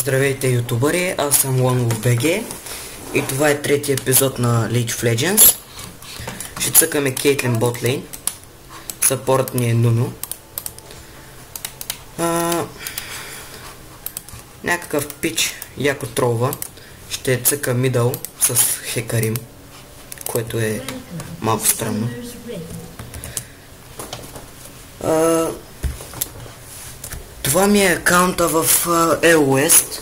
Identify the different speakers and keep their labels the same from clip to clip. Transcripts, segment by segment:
Speaker 1: Здравейте, ютубъри, аз съм OneWolfBG и това е третия епизод на League of Legends. Ще цъкаме Кейтлин ботлейн. Съпорът ни е Нуно. Някакъв пич яко тролва. Ще цъка мидъл с Хекарим, което е малко странно. Това ми е акаунта в EOS.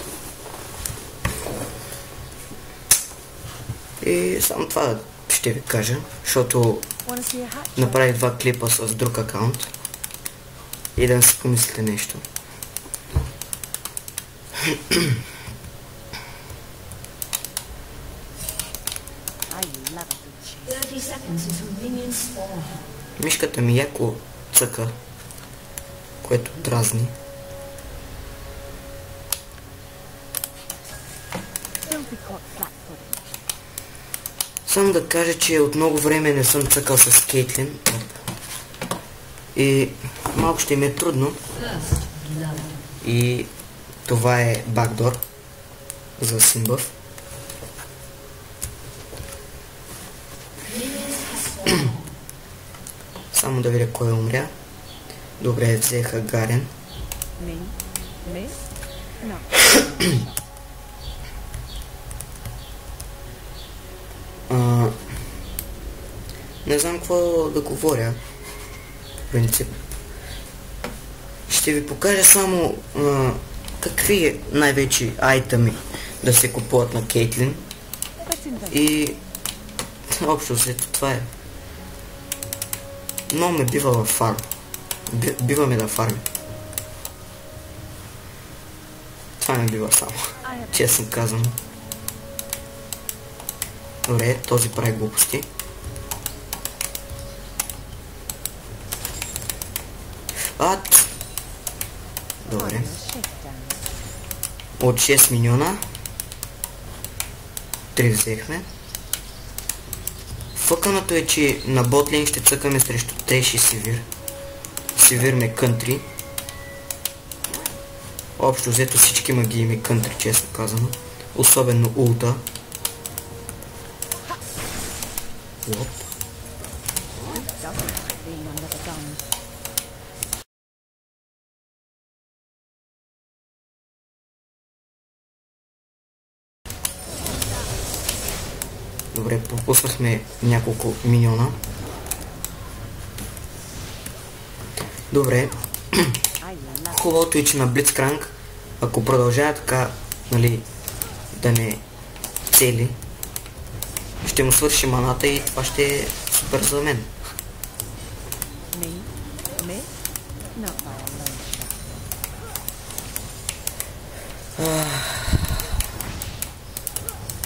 Speaker 1: И само това ще ви кажа, защото направих два клипа с друг акаунт. И да не си помислите нещо. Мишката ми яко цъка, което дразни. Само да кажа, че от много време не съм цъкал с Кейтлин и малко ще ми е трудно. И това е бакдор за симбъв. Само да видя кой умря. Добре, взеха Гарен. Не знам какво да говоря. В принцип. Ще ви покажа само какви най-вече айтеми да се купуват на Кейтлин. И общо взето това е. Но ме бива във фарм. Бива ме да фарми. Това не бива само. Честно казвам. Добре, този прави глупости. Добре. От 6 миньона 3 взехме. Фъканото е, че на ботлейн ще цъкаме срещу Треш и Сивир. Сивир ме кънтри. Общо взето всички магии ми кънтри, честно казано. Особено улта. Лоп. Добре, пропуснахме няколко миньона. Добре. Хубавото е, че на Блицкранг, ако продължава така, нали, да не цели, ще му свърши маната и това ще е супер за мен.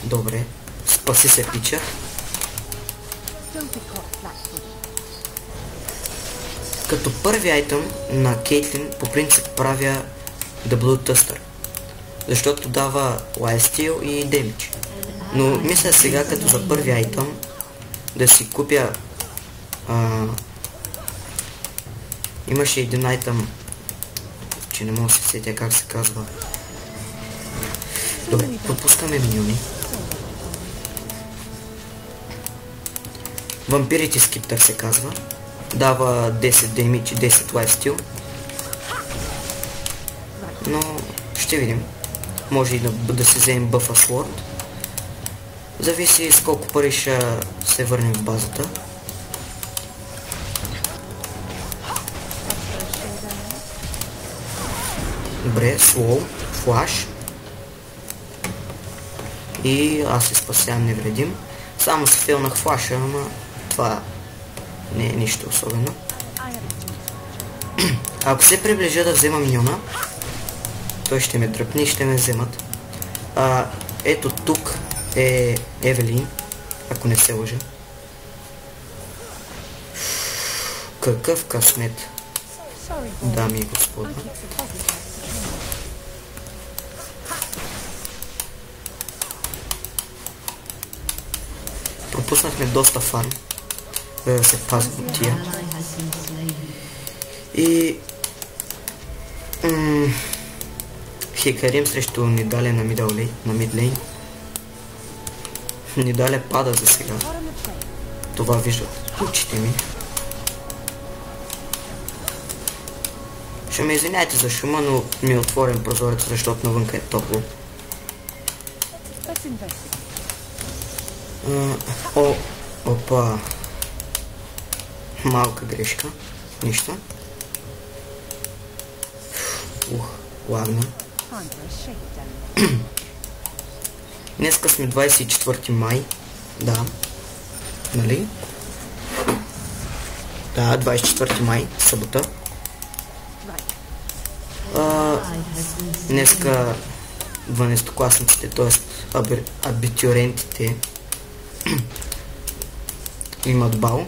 Speaker 1: Добре. Спаси се пича. Като първи айтъм на Кейтлин по принцип правя The Blue Twister, защото дава lifesteal и damage. Но мисля сега като за първи айтъм да си купя имаше един айтъм, че не мога да се сетя как се казва. Добре, пропускаме миньони. Вампирите скиптър се казва. Дава 10 damage и 10 lifesteal. Но ще видим. Може и да се вземем бъфа Sword. Зависи с колко пари ще се върнем в базата. Добре, Slow, Flash. И аз се спасявам невредим. Само се фейлнах флаша, ама това не е нищо особено. Ако се приближа да взема миньона, той ще ме дръпне и ще ме вземат. Ето тук е Евелин, ако не се лъжа. Какъв късмет, дами и господа. Пропуснахме доста фарм, да се пазим от тия. И Хекарим срещу Нидалия на мидлейн. Нидалия пада за сега. Това виждат очите ми. Ще ме извиняйте за шума, но ми е отворен прозорец, защото навънка е топло. Опа. Малка грешка. Нищо. Ладно. Днеска сме 24 май. Да. Нали? Да, 24 май, събота. Днеска 12-класниците, т.е. абитюрентите имат бал.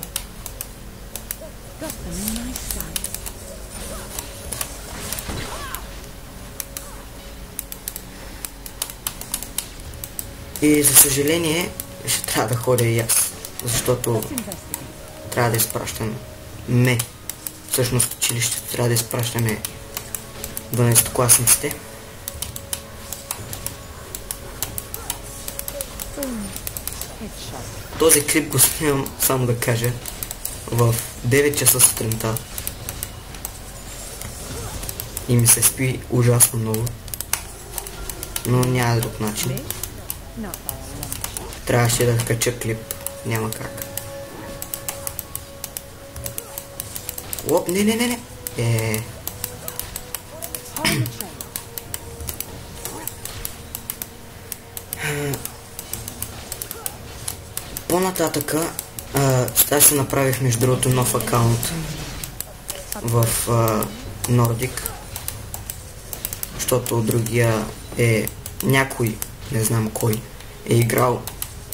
Speaker 1: И за съжаление ще трябва да ходя и аз, защото трябва да изпращам всъщност училището трябва да изпращаме 12-класниците. Този клип го снимам, само да кажа, в 9 часа сутринта. И ми се спи ужасно много. Но няма друг начин. Трябваше да кача клип. Няма как. Оп, не. По-нататъка аз си направих между другото нов акаунт в Nordic, защото другия е някой, не знам кой, е играл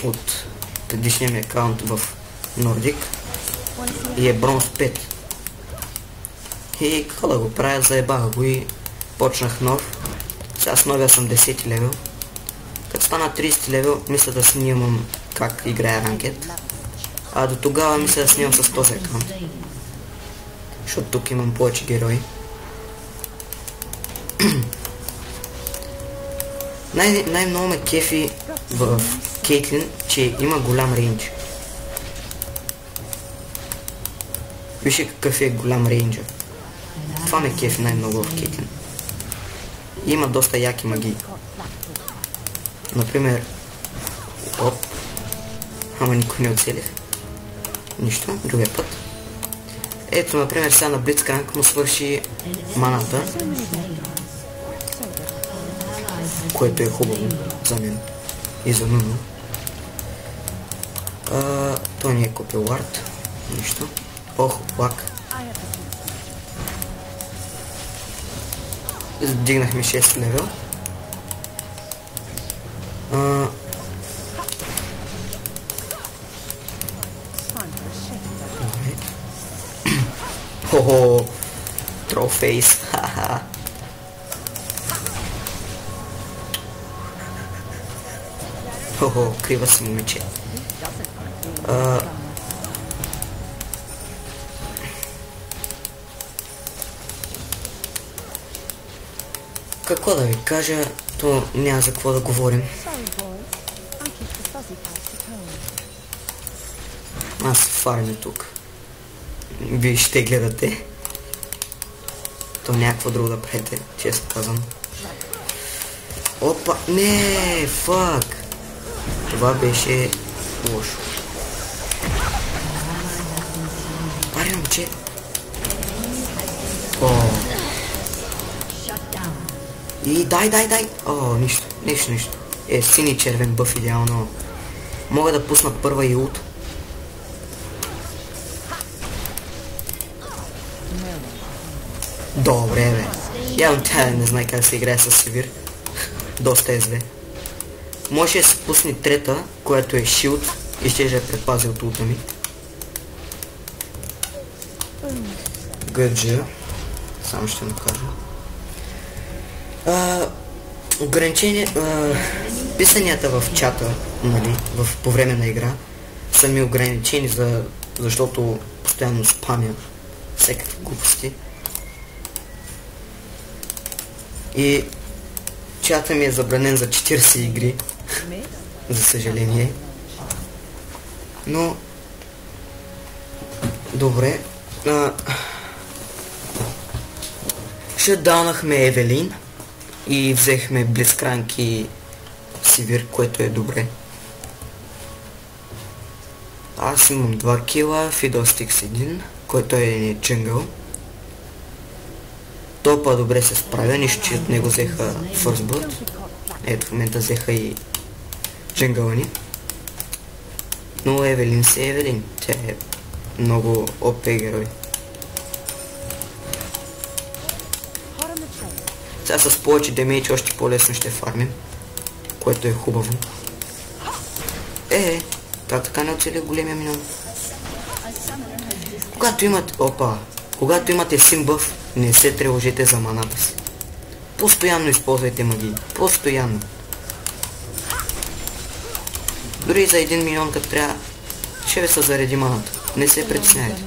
Speaker 1: от предишния ми акаунт в Nordic и е бронз 5. И какво да го правя, заебах го и почнах нов. Сега с новия съм 10 левел. Като стана 30 левел, мисля да снимам как играя ранкет. А до тогава мисля да снимам с този акаунт. Защото тук имам повече герои. Най-много ме кефи в Кейтлин, че има голям рейндж. Вижте какъв е голям рейнджа. Това ме кефи най-много в Кейтлин. Има доста яки магии. Например... Оп. Ама никой не оцелих. Нищо, другия път. Ето, например, сега на Блицкранк му свърши маната. Което е хубаво за мен. И за Нуно. Той не е купил вард. Нищо. Ох, лак. Дигнахме 6 левел. Хо-хо, трофейс, ха-ха. Хо-хо, крива си момиче. Какво да ви кажа, то няма за какво да говорим. Аз фармя тук. Вие ще гледате. То някакво друго да правите, често казвам. Опа, не, фак. Това беше лошо. Пари, момче. О. И дай. О, нищо. Е, сини червен бъф идеално. Мога да пусна първа и ult. Добре, бе. Явно тя не знае как се играе с Севир. Доста е зле. Може да се пусне трета, която е Shield и ще я предпази от улта ми. Гъджа. Само ще му кажа. Ограничение... писанията в чата, нали, по време на игра, са ми ограничени, защото постоянно спамя всякакви глупости. И чата ми е забранен за 40 игри. За съжаление. Но... Добре. Шатдаунахме Евелин. И взехме Блицкранк и Сивир, което е добре. Аз имам 2 кила, Fiddlesticks 1, който е джингъл. Той по-добре се справя, нищо че от него взеха First Blood. Ето в момента взеха и джингъла ни. Но Евелин си Евелин, тя е много ОП герой. Сега с повече демейдж още по-лесно ще фармим, което е хубаво. Така не оцели големия миньон. Когато имате сим бъф, не се тревожите за маната си. Постоянно използвайте магии. Постоянно. Дори за един миньон като трябва, ще ви се зареди маната. Не се притесняйте.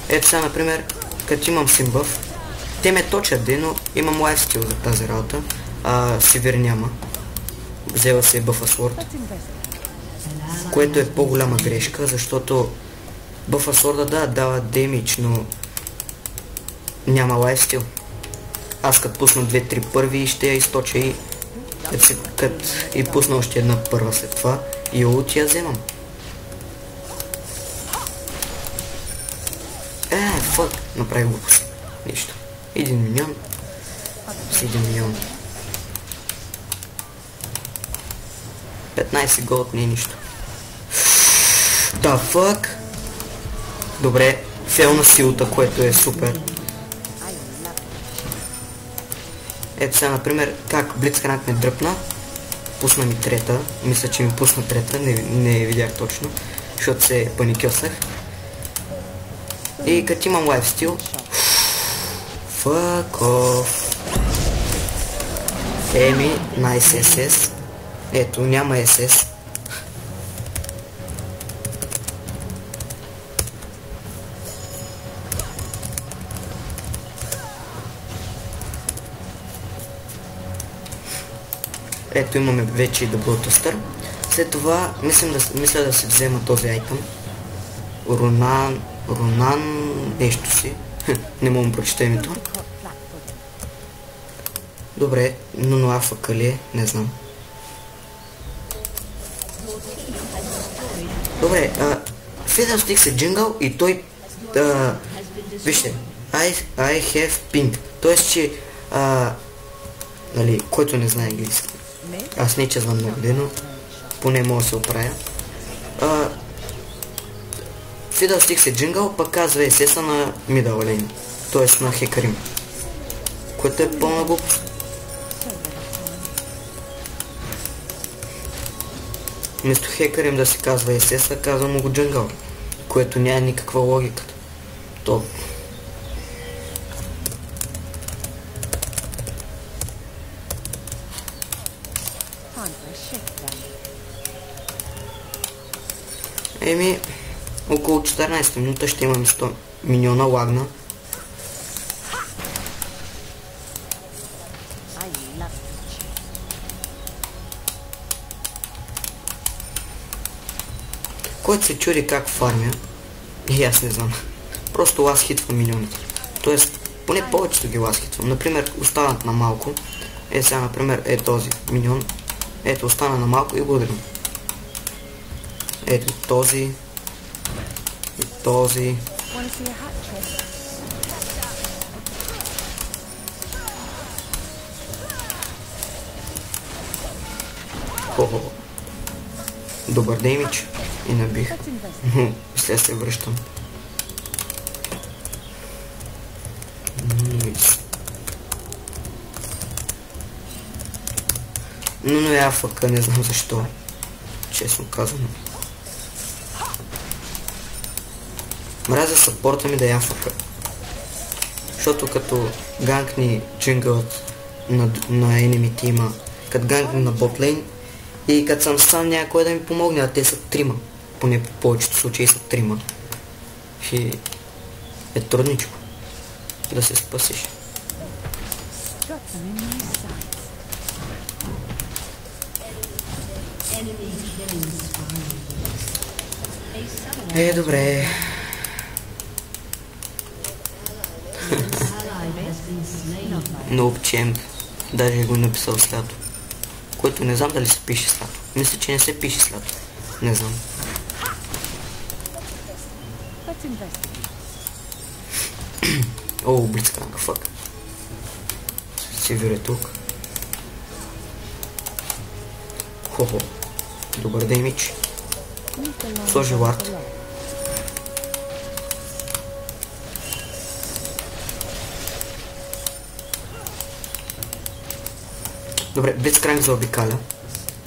Speaker 1: Ето сега, например, като имам сим бъф, те ме точат, но имам лайфстил за тази работа, Сивир няма. Взела се Бъфасворд, което е по-голяма грешка, защото Бъфасворда дава демидж, но няма лайфстил. Аз като пусна 2-3 първи ще я източа и като и пусна още една първа след това и улти я вземам. Фък, направих глупост. Нищо. Един миньон с 1 милион. 15 голд не е нищо. Да, фък. Добре, фейл на силата, което е супер. Ето сега, например, как Блицкранк ме дръпна. Пусна ми трета. Мисля, че ми пусна трета, не видях точно, защото се паникьосах. И като имам лайфстил, fuck off. Nice SS. Ето, няма SS. Ето имаме вече и Double Twister. След това мисля да си взема този айтъм. Ронан нещо си. Не мога да прочета името. Добре, но афъка ли е? Не знам. Добре, Fiddlesticks е джингъл и той... вижте, I have ping. Тоест, че... нали, който не знае английски. Аз не че знам много, но поне мога да се оправя. Fiddlesticks е джингъл, пък казва SS-а на middle lane. Тоест на Хекарим. Което е пълна глупост. Вместо Хекарим да се казва SS-а, казва му го джингъл. Което няма никаква логика. То... Еми, около 14 минута ще имаме 100 миньона лагна. Който се чуди как фармя, и аз не знам. Просто лаз хитвам миньоните. Тоест, поне повечето ги лаз хитвам. Например, останат на малко. Сега, например, е този миньон. Ето, остана на малко и го ударим. Ето този. И този. Хо-хо. Добър демидж. И набих. След се връщам. Но е афъка, не знам защо. Честно казано. Мразя съпорта ми да я афъка. Защото като ганкни джингълът на enemy тима, като ганкни на ботлейн и като съм сам някой да ми помогне, а те са трима. Поне по повечето случаи са трима. И е трудничко да се спасиш. Добре. Noob Champ. Даже го написал Слято. Който не знам дали се пише Слято. Мисля, че не се пише Слято. Не знам. О, Блицкранк, фак. Север е тук. Хо-хо. Добър демидж. Сложи вард. Добре, Блицкранк заобикаля.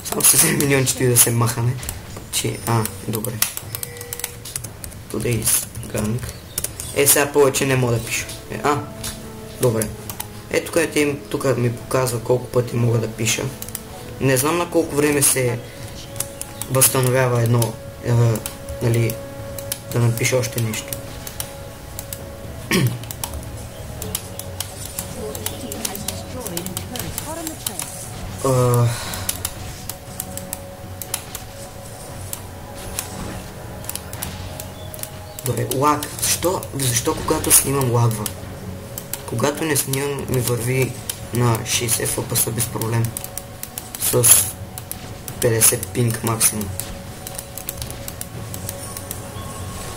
Speaker 1: Само с 7 милиончето и да се махаме. Добре. Today's gang. Сега повече не мога да пиша. Добре. Тук ми показва колко пъти мога да пиша. Не знам на колко време се възстановява едно, нали, да напиша още нещо. Добре, лаг. Защо когато снимам лагва? Когато не снимам ми върви на 60 FPS без проблем. С 50 пинг максимум.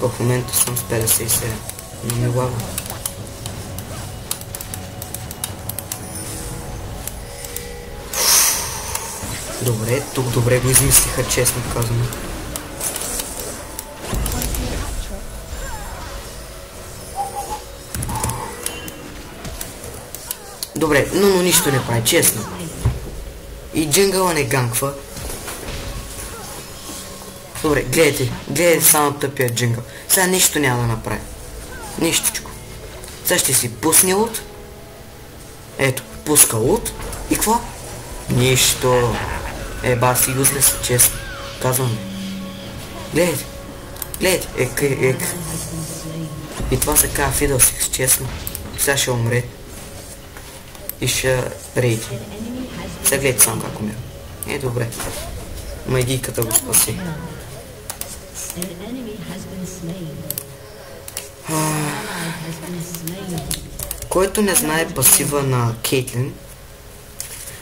Speaker 1: В момента съм с 57. Но ми лагва. Добре, тук добре го измислиха, честно казано. Добре, но нищо не прави, честно. И джингъла не ганква. Добре, гледайте само тъпия джингъл. Сега нищо няма да направи. Нищичко. Сега ще си пусне лут. Ето, пуска лут. И какво? Нищо. Баси юзлес, честно. Казвам. Гледайте. И това се казва Fiddlesticks, честно. Сега ще умре. И ще рейди. Сега гледайте само как умира. Добре. Магийката го спаси. Който не знае пасива на Кейтлин,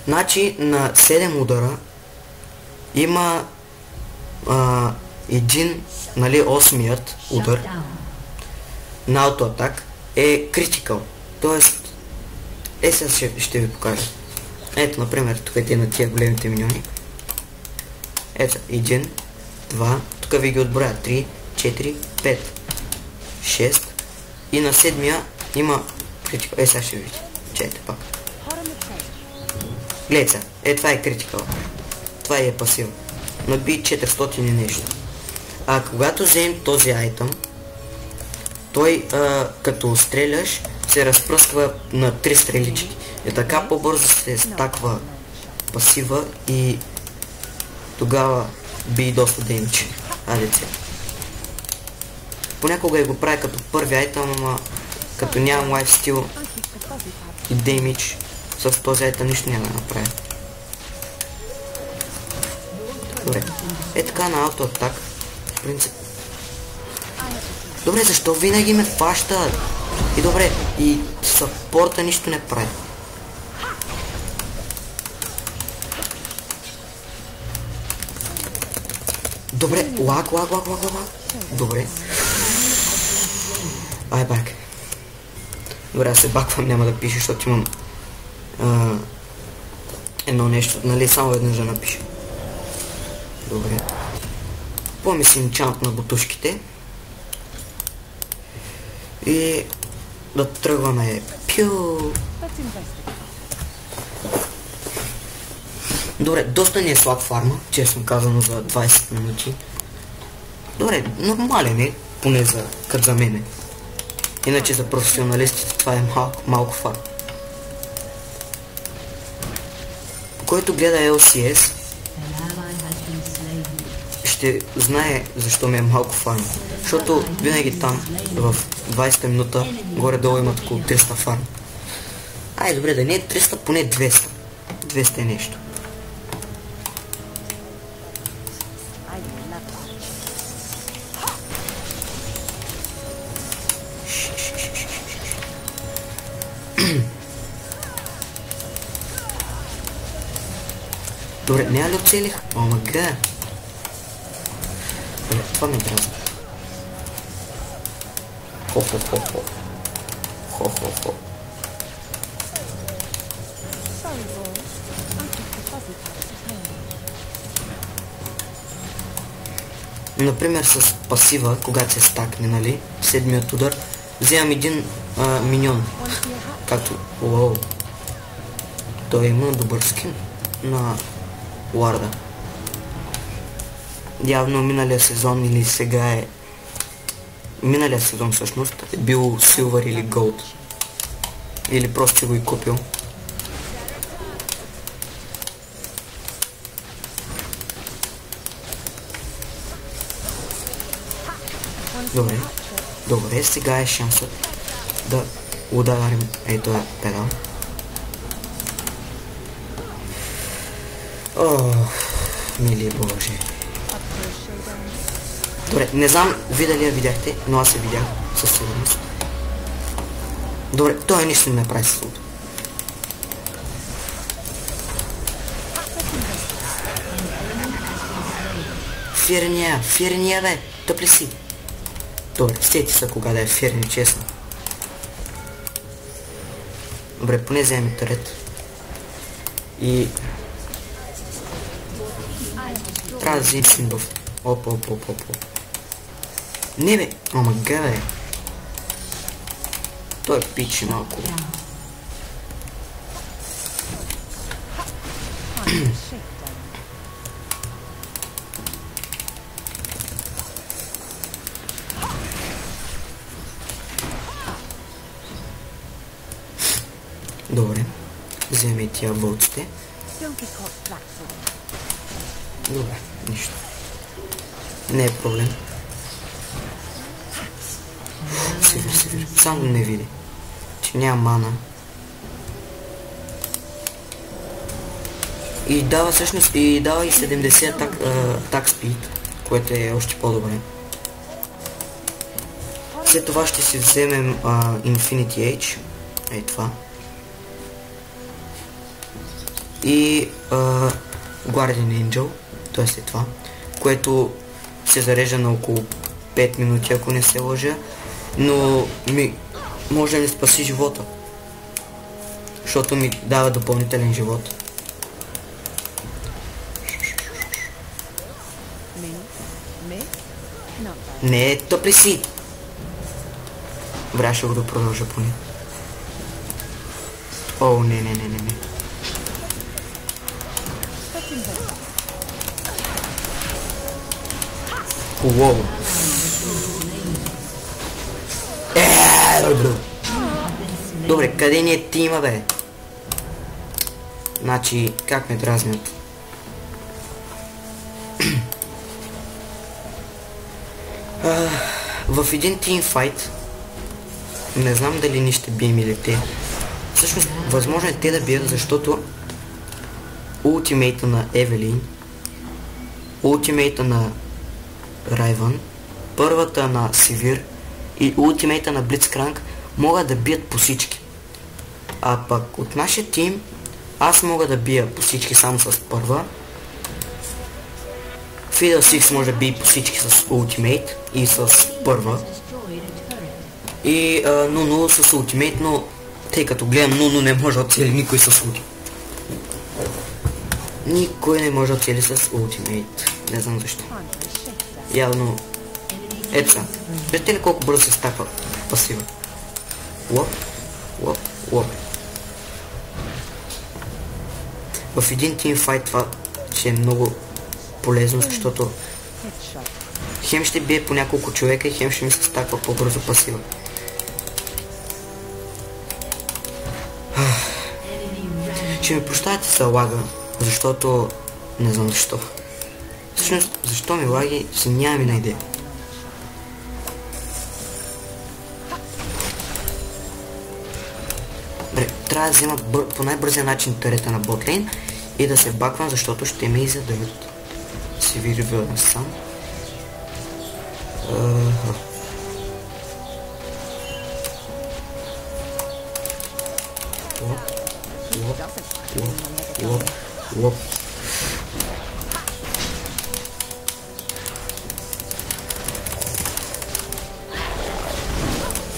Speaker 1: значи на 7 удара има един, нали, 8-ият удар на автоатак е критикал. Тоест, сега ще ви покажа. Ето, например, тук е на тия големите миньони. Ето, 1, 2, тук ви ги отброя, 3, 4, 5, 6 и на 7-я има критикал. Сега ще видите. Чайте пак. Гледайте, това е критикал. Това е пасив. Наби 400 и нещо. Когато вземем този айтъм, той като стреляш се разпръсква на 3 стрелички. Така по-бързо се стаква пасива и тогава би доста демидж. Понякога го прави като първи айтъм, ама като нямам лайфстил и демидж, с този айтъм нищо няма да направя. Добре. Така на автоатак. В принцип. Добре, защо винаги ме фащат? И добре, и съпорта нищо не прави. Добре, лак. Добре. Бак. Добре, аз се баквам, няма да пиша, защото имам едно нещо, нали, само веднъж да напиша. Добре. Помислим чант на бутушките. И да тръгваме. Пю. Добре, доста ни е слаб фарма, честно казано, за 20 минути. Добре, нормален е, поне за мене. Иначе за професионалистите това е малко фарм. Който гледа LCS, ще знае защо ми е малко фарм. Защото винаги там, в 20-та минута, горе-долу имат около 300 фарм. Ай, добре, да не е 300, поне 200. 200 е нещо. Добре, няма ли оцелих? О, мага. Добре, това ме дразни. Хо-хо-хо-хо. Хо-хо-хо. Например с пасива, когато се стакне, нали, седмият удар, вземам един миньон. Както, уау. Той има добър скин на Уарда. Явно миналия сезон или сега е... Миналия сезон всъщност е бил Silver или Gold. Или просто си го и купил. Добре. Добре, сега е шансът да ударим ето е педал. О, мили боже. Добре, не знам ви дали я видяхте, но аз я видях със сигурност. Добре, той нищо не прави с луд. Фирния бе, тъпли си. Добре, сети са кога да е фирни, честно. Добре, поне вземем тарет. И... трябва да вземем симбъв. Опа. Не бе, ама га бе. Той пичи малко. Добре, вземе тия вълците. Добре, нищо. Не е проблем. Север. Само не види, че няма мана. И дава всъщност и дава и 70 атак спид, което е още по-добре. След това ще си вземем Infinity Age. Ей това. И Guardian Angel, т.е. е това, което се зарежда на около 5 минути, ако не се лъжа, но може да ми спаси живота, защото ми дава допълнителен живот. Не, тъпли си! Добре, ще го да продължа поне. О, не. Уоу. Добре, къде ни е тима, бе? Значи, как ме дразнят? В един тимфайт, не знам дали ни ще бием или те. Всъщност, възможно е те да бият, защото ултимейта на Евелин, ултимейта на Райвън, първата на Сивир и ултимейта на Блицкранг могат да бият по всички. А пък от нашия тим аз мога да бия по всички само с първа. Fiddle Six може да бие по всички с ултимейт и с първа. И Нуну с ултимейт, но тъй като гледам Нуну не може да оцели никой с ултимейт. Никой не може да оцели с ултимейт. Не знам защо. Явно... Ето са. Виждате ли колко бързо се стаква пасива? Лоп. В един тимфайт това ще е много полезно, защото хем ще бие по няколко човека и хем ще ми се стаква по-бързо пасива. Ще ми прощавате за лага, защото... не знам защо. Всъщност, защо ми лаги, си нямам на идея. Добре, трябва трябва да взема по най-бързия начин турета на ботлейн и да се баквам, защото ще ме изядат. Си ви ревълна сам. Лоп.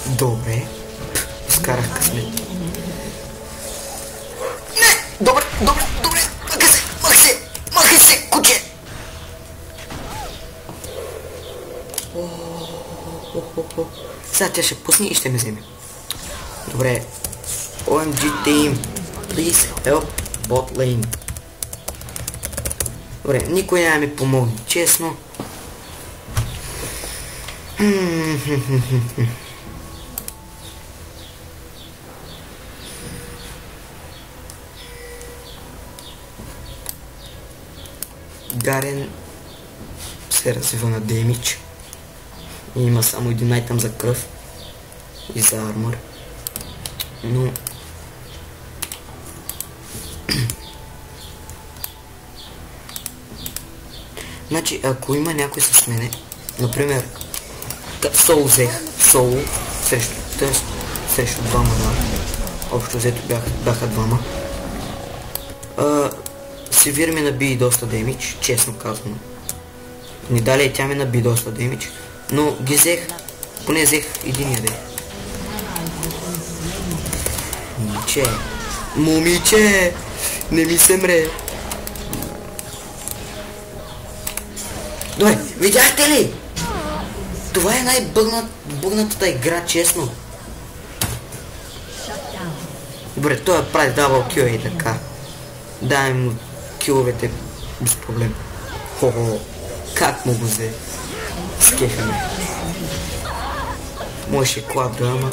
Speaker 1: Добре. Изкарах късмет. Не! Добре! Махай се, куче! Сега тя ще пусне и ще ме вземе. Добре. OMG team, please help bot lane. Добре, никой няма ми помогне, честно. Гарен се развива на демидж. И има само един айтъм за кръв и за армор. Но значи, ако има някой с мене, например, соло взех, соло срещу двама, да. Общо взето бяха двама. Севир ми наби доста демидж, честно казано. Не дали и тя ми наби доста демидж, но ги взех, поне взех единия ден. Момиче, не ми се мре. Добре, видяхте ли? Това е най-бъгнатата игра, честно. Добре, той прави дабъл кил и така. Дай му киловете без проблем. Хо-хо, как му го взе? Скефаме. Можеше кладра, ама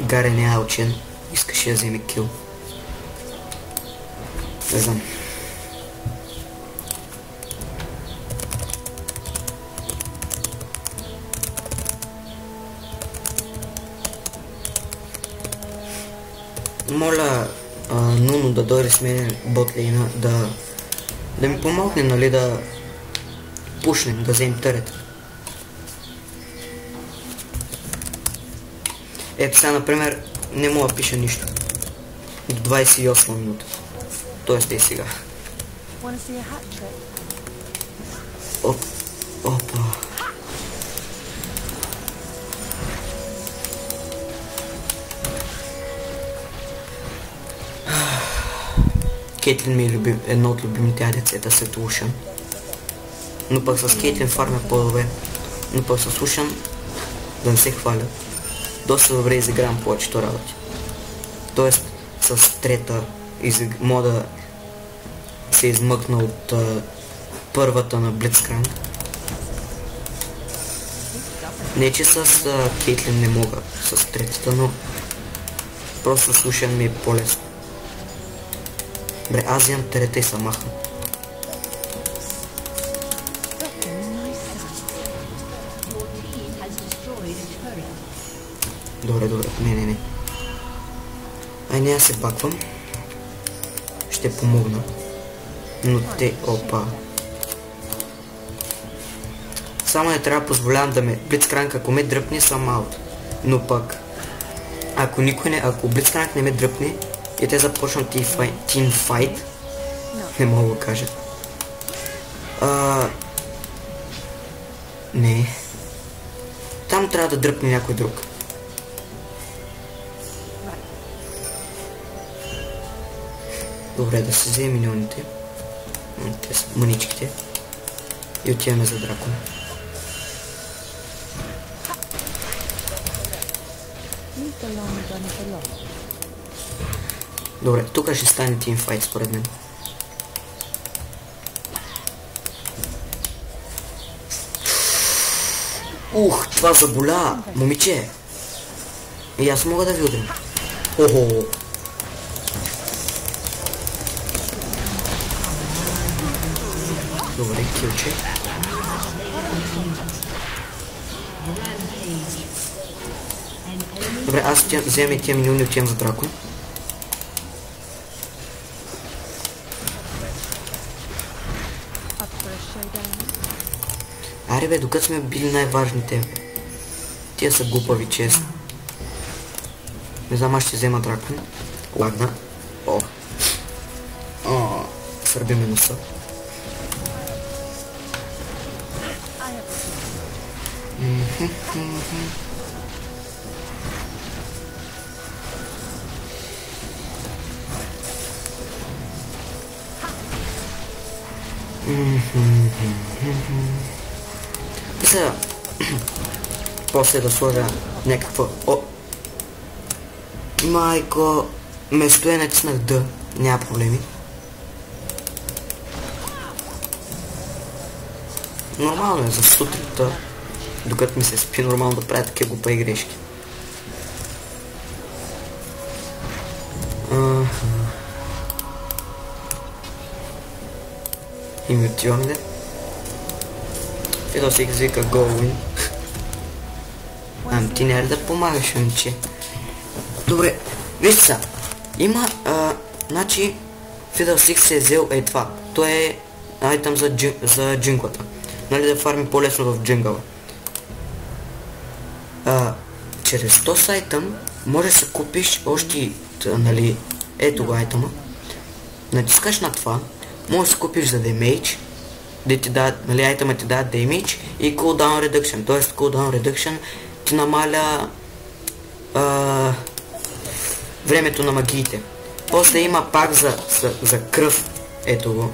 Speaker 1: Гарен е алчен. Искаше да вземе кил. Не знам. Моля Нуно да дойде с мен ботлейна, да ми помогне, нали, да пушнем, да вземем търет. Ето сега, например, не мога да пиша нищо. До 28 минути. Тоест е сега. Опа. Кейтлин ми е едно от любимите децата след Лушан. Но пък с Кейтлин фармя по-добре. Но пък с Лушан, да не се хваля, доста добре изигравам повечето работи. Тоест с трета мога да се измъкна от първата на Блицкранк. Не че с Кейтлин не мога с третата, но просто с Лушан ми е по-лесно. Бре, аз вземам терета и съм махна. Добре, не. Ай, не, аз се баквам. Ще помогна. Но опа. Само не трябва да позволявам да ме... Блицкранк, ако ме дръпне, съм аут. Но пък, ако Блицкранк не ме дръпне, и те започнат тимфайт, не мога да кажа. Не. Там трябва да дръпне някой друг. Добре, да се вземе миньоните. Те са мъничките. И отиваме за дракон. Добре, тук ще стане тимфайт според мен. Това заболя, момиче. И аз мога да ви ударя. Охо. Добре, килче. Добре, аз вземем тия миньони и отивам за дракон. Аре бе, докато сме били най-важните. Тия са глупави, честно. Не знам, аз ще взема дракон. Лагна. Сърби ме носа. Мисля, после да сложа някаква... Майко, место е натиснах Д, няма проблеми. Нормално е за сутринта, докато ми се спи, нормално да правя такива глупави грешки. И ми отиваме. Фидос Икс вика Go Win. Ти няма ли да помагаш, момче? Добре, вижте са. Има, значи, Фидос Икс се е взел това. То е айтъм за джинглата. Нали, да фарми по-лесно в джингъла. Чрез този айтъм можеш да купиш още, нали, ето го айтъма. Натискаш на това, можеш да купиш за демейдж, да ти дадат, нали, айтъма ти дадат демейдж и cooldown reduction. Тоест cooldown reduction ти намаля времето на магиите. После има пак за кръв, ето го.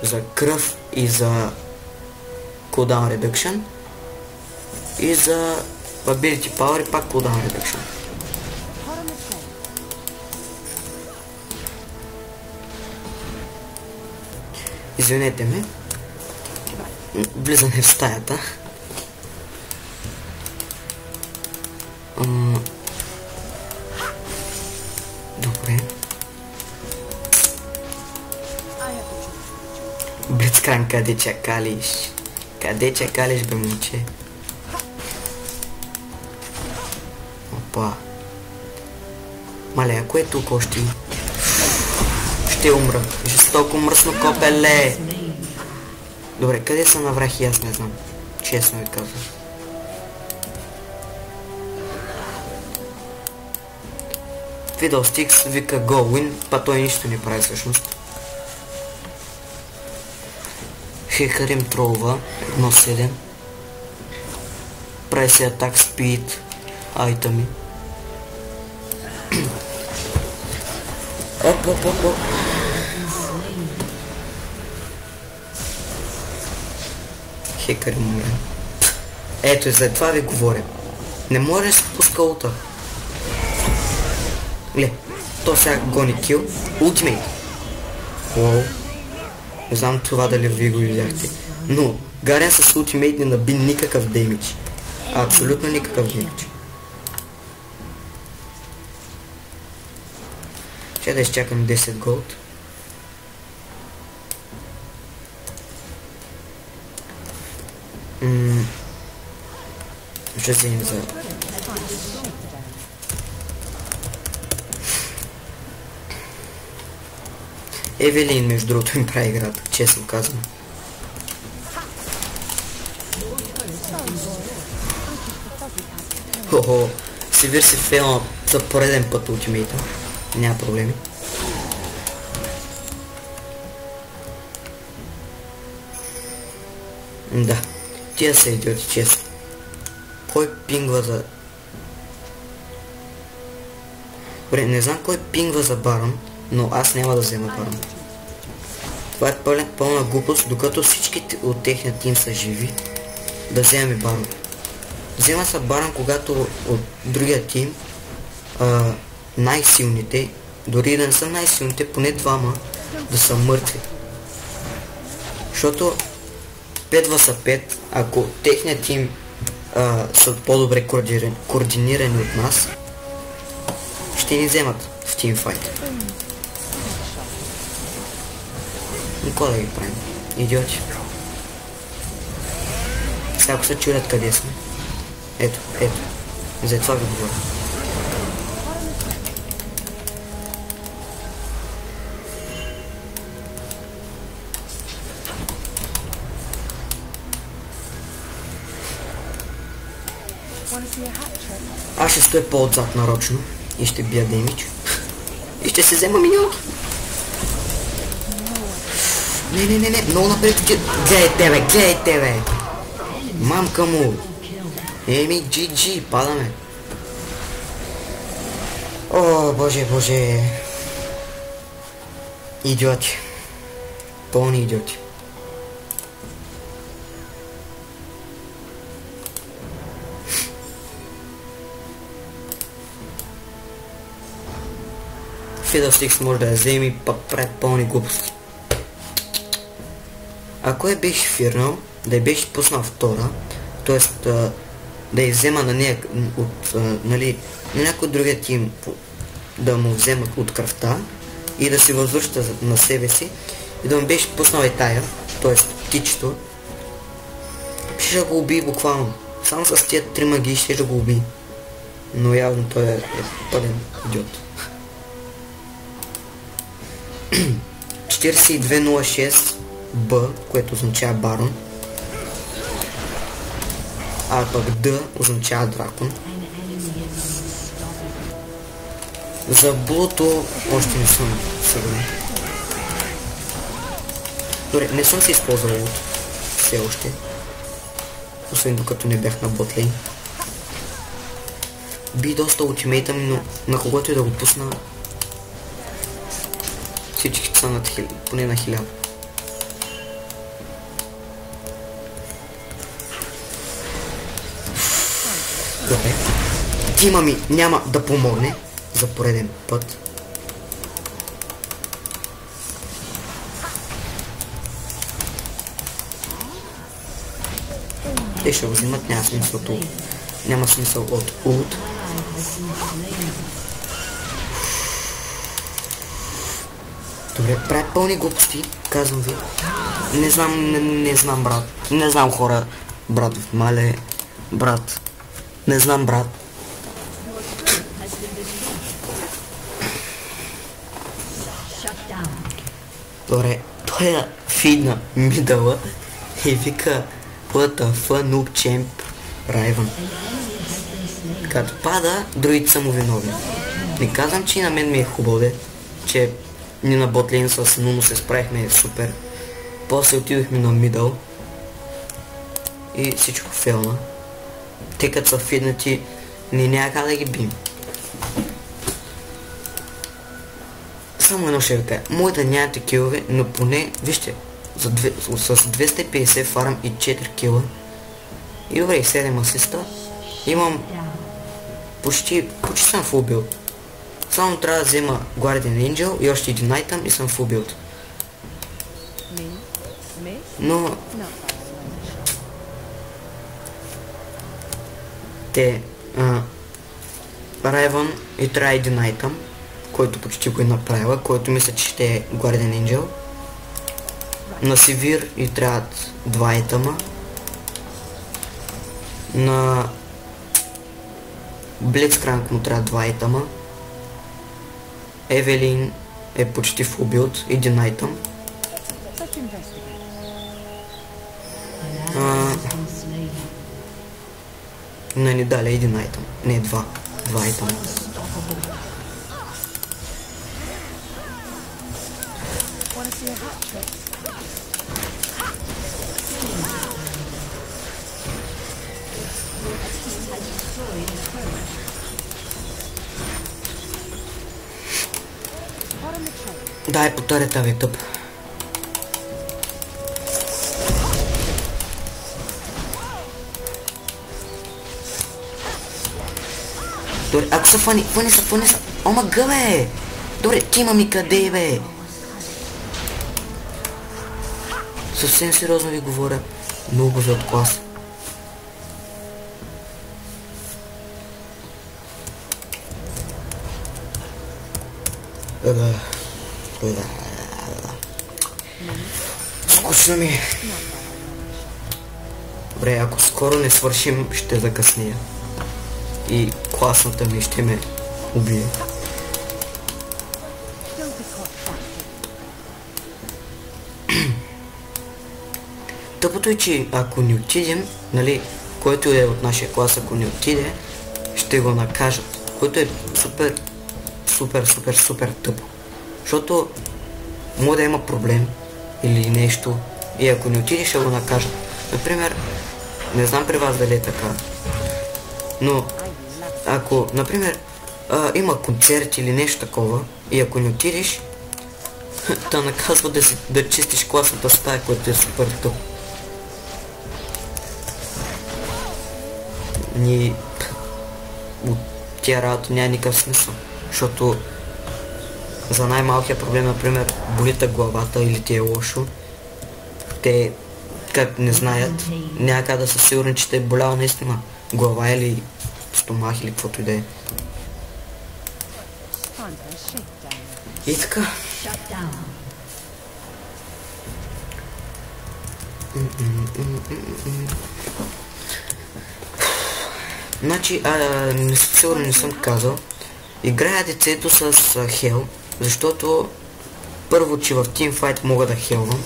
Speaker 1: За кръв и за cooldown reduction. И за ability power и пак cooldown reduction. Извинете ме. Влизаме в стаята. Добре. Блицкран, къде чакалиш? Къде чакалиш, бе, момче? Опа. Мале, ако е тук още... Ще умра. Жестоко мръсно копеле. Добре, къде са наврахи, аз не знам. Честно ви казвам. Фидос Икс вика Go Win, па той нищо не прави всъщност. Хекарим тролва 1.7. Прави се атак спид, айтъми. Оп. Хекарим умре. Ето и за това ви говоря. Не можеш да спуска улта. Гле, то сега гони кил. Ултимейт. Уоу. Не знам това дали ви го видяхте. Но Гарен с ултимейт не наби никакъв демидж. Абсолютно никакъв демидж. Ще да изчакам 10 голд. Ще вземем за... Евелин, между другото, им прави играта, честно казвам. Хо-хо, Севир си фейлна за пореден път ултимейта. Няма проблеми. Да, тия са идиоти, честно. Кой пингва за... Добре, не знам кой пингва за барон, но аз няма да взема барон. Това е пълна глупост, докато всички от техния тим са живи, да вземем барон. Взема са барон, когато от другия тим най-силните, дори да не са най-силните, поне двама да са мъртви. Защото 5 vs 5, ако техният тим са по-добре координирани от нас, ще ни вземат в тимфайт. Никога да ги правим. Идиоти. Сега ако се чудят къде сме. Ето. За това ви говоря. Аз ще стоя по-отзад нарочно и ще бия демидж. И ще се взема миньонки. Не, много напред. Гледайте бе. Мамка му. Еми, GG, падаме. О, боже. Идиоти. Пълни идиоти. Fiddlesticks може да я вземи, пък пред пълни глупости. Ако я беше фирнал, да я беше пуснал втора, т.е. да я взема на нея от, нали, на някой другия тим, да му вземат от кръвта и да се възвръща на себе си и да му беше пуснал и тая, т.е. птичето, ще го убие буквално. Само с тия 3 магии ще да го убие. Но явно той е пълен идиот. 4206 Б, което означава барон. А пък Д означава дракон. За блуто още не съм сигурен. Добре, не съм се използвал лут. Все още. Освен докато не бях на ботлейн. Би доста ултимейта ми, но на когото и да го пусна, всички са над поне на 1000. Добре. Тима ми няма да помогне за пореден път. Те ще го взимат, няма смисъл от улт. Добре, правят пълни глупости, казвам ви. Не знам брат. Не знам хора. Брат в мале. Брат. Не знам брат. Добре, той е фидна мидъла и вика what the fuck noob champ Райвън. Като пада, другите са му виновни. Не казвам, че и на мен ми е хубаво, че ние на ботлейн с Нуно се справихме супер. После отидохме на мидъл и всичко фелна. Те като са фиднати, няма как да ги бим. Само едно ще ви кажа. Може да нямате килове, но поне, вижте, с 250 фарм и 4 кила. И добре, 7 асиста. Имам почти съм фул билд. Само трябва да взема Guardian Angel и още един айтъм и съм фул билд. Но те Райвън и трябва един айтъм, който почти го е направила, който мисля, че ще е Guardian Angel. На Севир и трябват 2 айтъма. На Blitzcrank му трябва 2 айтъма. Евелин е почти фул билд, един айтъм. На Нидаля един айтъм, не 2 айтъма. Дай по тарета ви тъп. Добре, ако са фани са. Ома гъ, бе! Добре, тима ми къде, бе? Съвсем сериозно ви говоря. Много ви от клас. Скучно ми. Добре, ако скоро не свършим, ще закъснея. И класната ми ще ме убие. Тъпото е, че ако не отидем, нали, който е от нашия клас, ако не отиде, ще го накажат, което е супер тъпо. Защото може да има проблем или нещо и ако не отидеш ще го накажат. Например, не знам при вас дали е така, но ако, например, има концерт или нещо такова и ако не отидеш, да наказва да чистиш класната стая, което е супер тъпо. От тия работа няма никакъв смисъл, защото за най-малкия проблем, например, болита главата или ти е лошо, те, как не знаят, няма как да са сигурни, че те е боляла наистина глава или стомах или каквото и да е. И така. Значи, сигурно не съм казал, играя децето с хел, защото първо, че в тимфайт мога да хелвам,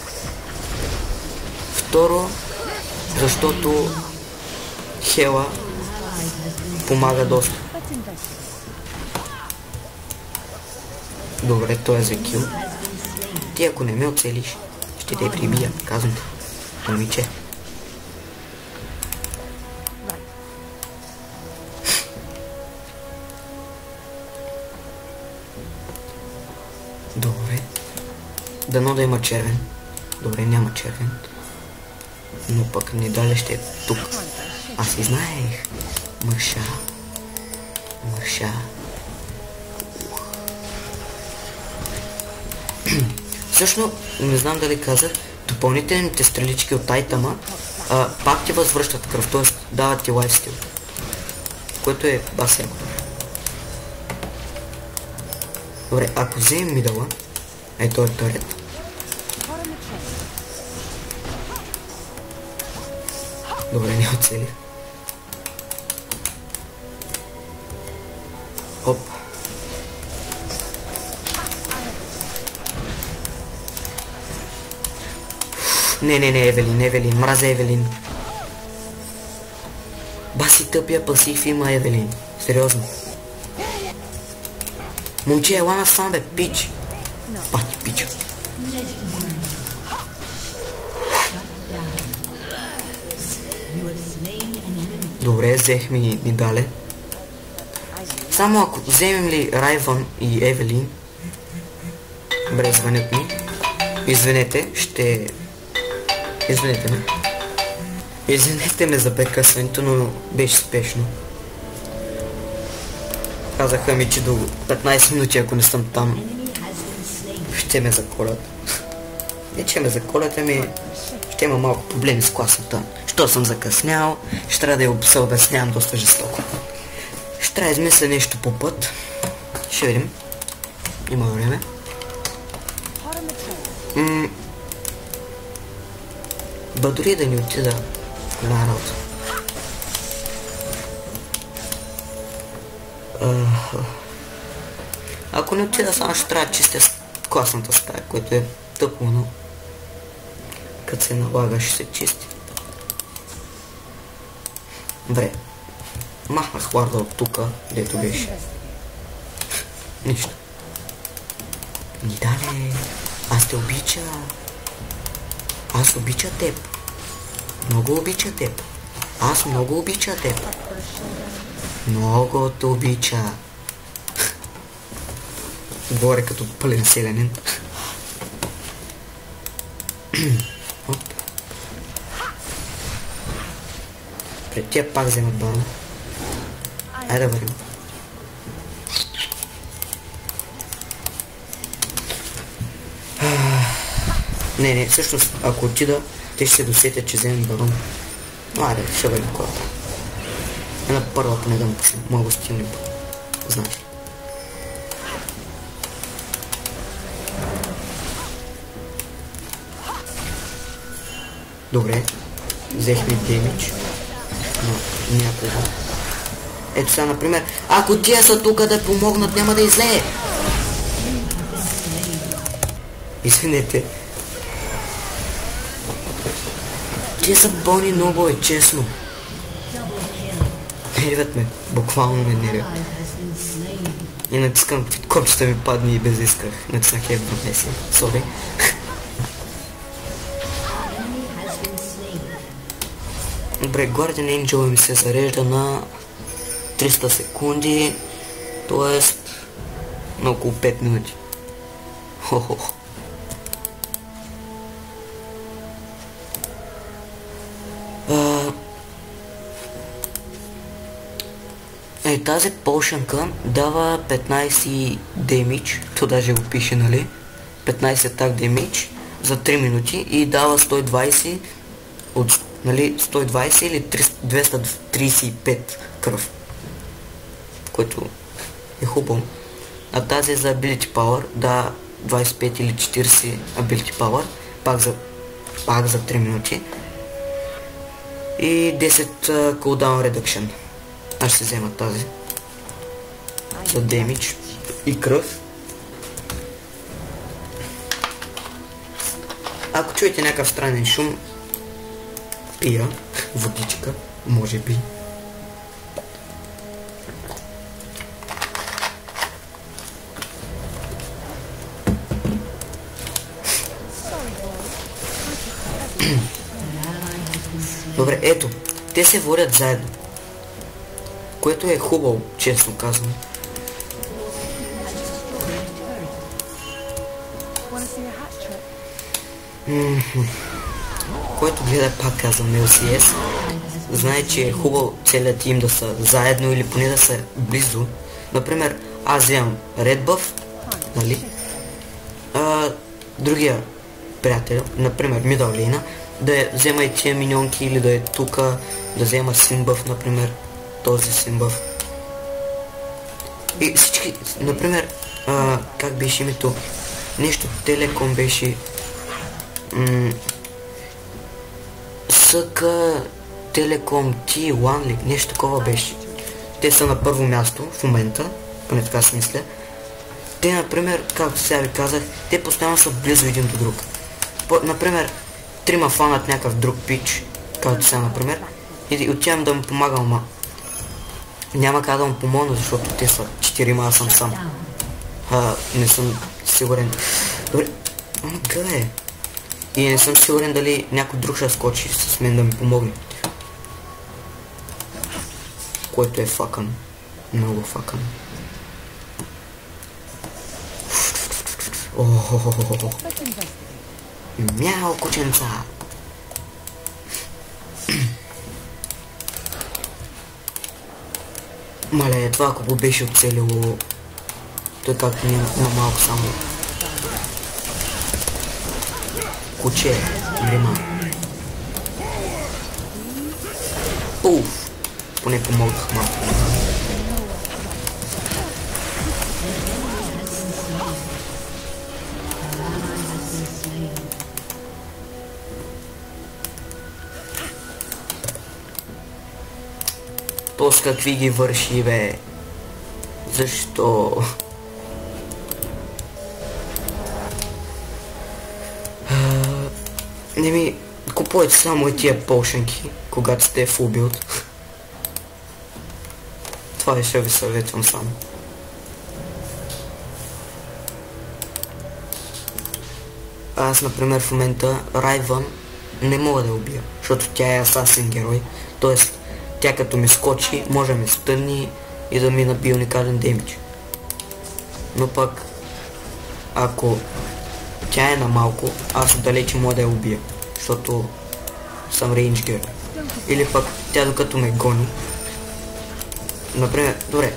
Speaker 1: второ, защото хела помага доста. Добре, той е за кил. Ти ако не ме оцелиш, ще те прибия, казвам ти, момиче. Добре. Дано да има червен. Добре, няма червен. Но пък не дали ще е тук. Аз и знаех. Мърша. Всъщност, не знам дали казах, допълнителните стрелички от айтама пак ти възвръщат кръв, т.е. дават ти лайфстил. Което е басен. Добре, ако вземем мидъла, той е турет. Добре, не оцелих. Оп. Не, Евелин, мразя Евелин. Баси тъпия пасив има Евелин. Сериозно. Момче, ела насам бе, пич. Пати пича. Добре, взех ми дале. Само ако вземем ли Райвън и Евелин, добре, звънят ми. Извинете, Извинете ме за прекъсването, но беше спешно. Казаха ми, че до 15 минути, ако не съм там, ще ме заколят. Не, че ме заколят, ами ще има малко проблеми с класата. Що съм закъснял, ще трябва да се обяснявам доста жестоко. Ще трябва да измисля нещо по път. Ще видим. Има време. Дори да ни отида на работа. Ако не отида, само ще трябва да чистя класната стая, което е тъпо, но като се налага ще се чисти. Добре. Махнах Варда от тука, дето беше. Нищо. Нидале, аз те обича. Аз обича теб. Много обича теб. Аз много обича теб. Много те обича. Говоря като пълен селянин. Пред тия пак вземат барон. Айде да вървим. Не, всъщност, ако отида, те ще се досетят, че вземем барон. Айде, ще вървим колата. Една първа поне да му пуснем. Мога да стигнем. Знаеш ли? Добре. Взехме демидж. Но някога. Ето сега, например, ако тия са тук да помогнат, няма да излее. Извинете. Тия са болни много, честно. Нервят ме, буквално ме нервят. И натискам копчета ми падни и без исках. Натиснах F12. Сори. Добре, Guardian Angel ми се зарежда на 300 секунди, т.е. на около 5 минути. Хо-хо. Тази полшанка дава 15 демидж, то даже го пише, нали? 15 атак демидж за 3 минути и дава 120 от, нали, 120 или 235 кръв, което е хубаво. А тази е за Ability Power, да, 25 или 40 Ability Power, пак за 3 минути и 10 Cooldown Reduction. Аз ще взема тази за демидж и кръв. Ако чуете някакъв странен шум, пия водичка, може би. Добре, ето, те се водят заедно, което е хубаво, честно казвам. Който гледа, пак казвам, LCS, знае, че е хубаво целият тим да са заедно или поне да са близо. Например, аз вземам Red Buff, нали? Другия приятел, например Middle Lane, да взема и тия миньонки или да е тука, да взема Симбъв, например, този Симбъв. И всички, например, как беше името? Нещо Телеком беше... Съка Телеком T1 ли? Нещо такова беше. Те са на първо място в момента, поне така си мисля. Те, например, както сега ви казах, те постоянно са близо един до друг. Например, трима фанат някакъв друг пич, както сега, например, и отивам да му помагам, ма няма как да му помогна, защото те са 4, аз съм сам. Не съм сигурен. Добре, къде е? И не съм сигурен дали някой друг ще скочи с мен да ми помогне. Което е факън. Много факън. Охохохохохо. Мяу, кученца! Мале, това ако го беше оцелило, той както ни на малко само. Куче, мрима. Уф, поне помогнах малко. То с какви ги върши, бе? Защо? Не ми купувайте само и тия полшенки, когато сте в билд. Това ще ви съветвам само. Аз, например, в момента Райвън не мога да убия, защото тя е асасин герой. Тоест, тя като ми скочи, може да ми стънни и да ми наби уникален демидж. Но пък, ако тя е на малко, аз отдалече мога да я убия, защото съм рейндж герой. Или пък тя докато ме гони, например, добре,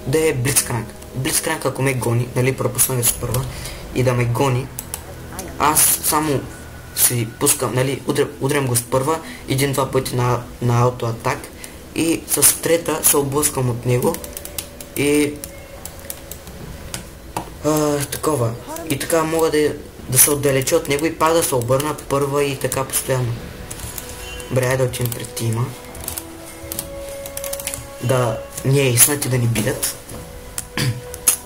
Speaker 1: да е Блицкранк. Блицкранк ако ме гони, нали, пропуснах с първа, и да ме гони, аз само си пускам, нали, удрям го с първа, един-два пъти на аутоатак и с трета се облъскам от него и такова. И така мога да се отдалеча от него и пак да се обърна първа и така постоянно. Добре, да отидем пред тима. Да не е иснати да ни бидат.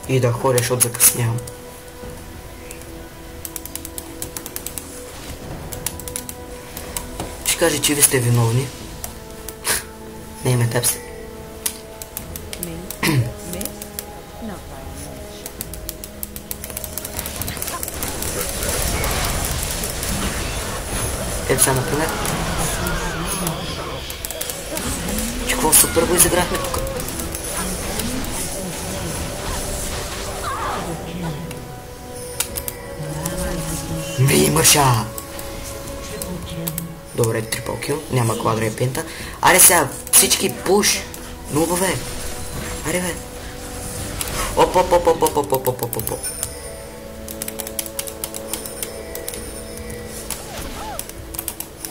Speaker 1: И да ходя, защото закъснявам. Ще каже, че ви сте виновни. Не, ме теб се. Ето сега, например. Че какво супер го изиграхме тук. Ми мърша! Добре, трипъл кил. Няма квадра и пента. Аре сега, всички пуш. Много бе. Аре бе. Оп, оп, оп, оп, оп, оп, оп, оп, оп, оп.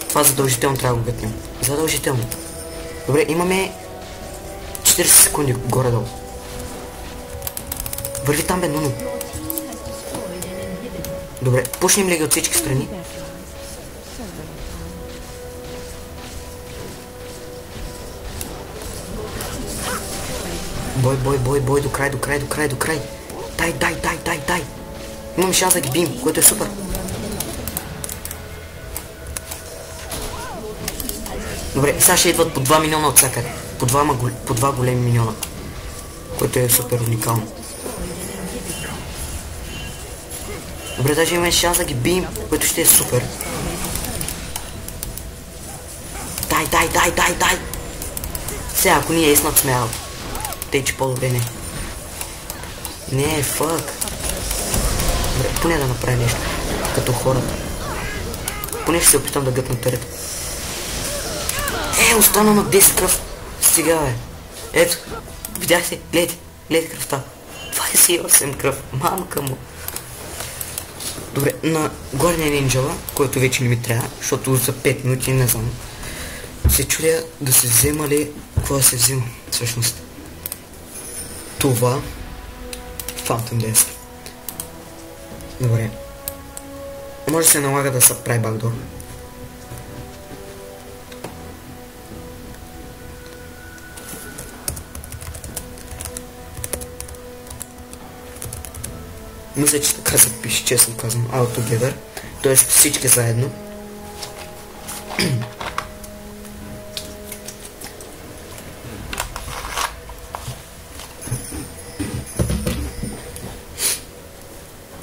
Speaker 1: Това задължително трябва да го гътнем. Задължително. Добре, имаме 40 секунди горе-долу. Върви там бе, Нуно. Добре, пушнем ли ги от всички страни? Бой, до край. Дай. Имам шанс да ги бим, което е супер. Добре, сега ще идват по 2 милиона от всякъде. По 2 големи милиона. Което е супер уникално. Добре, даже имаме шанс да ги бием, което ще е супер. Дай. Сега, ако ние еснат сме аут. Тъй, че по-добре не. Не, фък. Добре, поне да направя нещо. Като хората. Поне ще се опитам да гътна търета. Остана на 10 кръв. Стига, бе. Ето. Видях се. Гледайте кръвта. 28 кръв. Мамка му. Добре, на горния нинджала, който вече не ми трябва, защото за 5 минути не знам, се чудя да се взема ли, какво да се взема всъщност. Това Phantom Desk. Добре. Може да се налага да се прави бакдор. Мисля, че така се пише, честно казвам, All Together, т.е. всички заедно.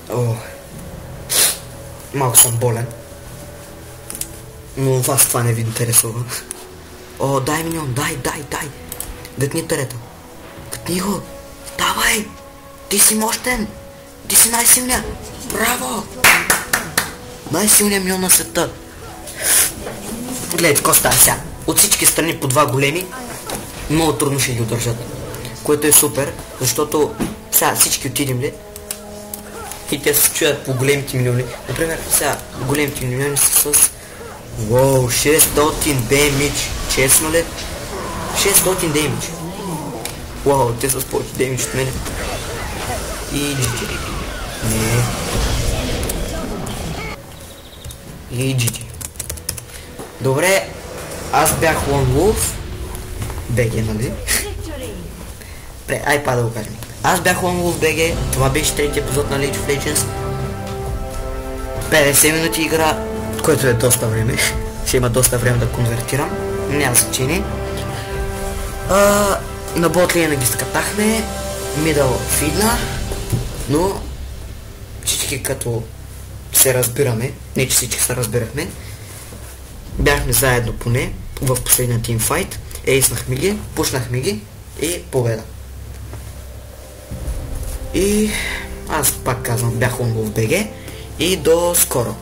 Speaker 1: О, малко съм болен, но вас това не ви интересува. О, дай миньон, дай. Гътни тарета. Гътни го. Давай, ти си мощен. Ти си най-силният! Браво! Най-силният миньон на света! Гледайте, какво става сега? От всички страни по 2 големи, много трудно ще ги удържат. Което е супер, защото сега всички отидем ли и те се чуят по големите миньони. Например, сега големите миньони са с... Уоу, 600 демидж! Честно ли? 600 демидж! Уау, те са с повече демидж от мене. И GG. Не. И GG. Добре, аз бях Lone Wolf. BG, нали? Ай, да го кажем. Аз бях Lone Wolf BG. Това беше третия епизод на League of Legends. 50 минути игра, което е доста време. Ще има доста време да конвертирам. Няма значение. На ботлина ги скатахме. Мидъл фидна. Но всички като се разбираме, не че всички се разбирахме, бяхме заедно поне в последния тимфайт, ейснахме ги, пушнахме ги и победа. И аз пак казвам, бях Lone Wolf BG и до скоро.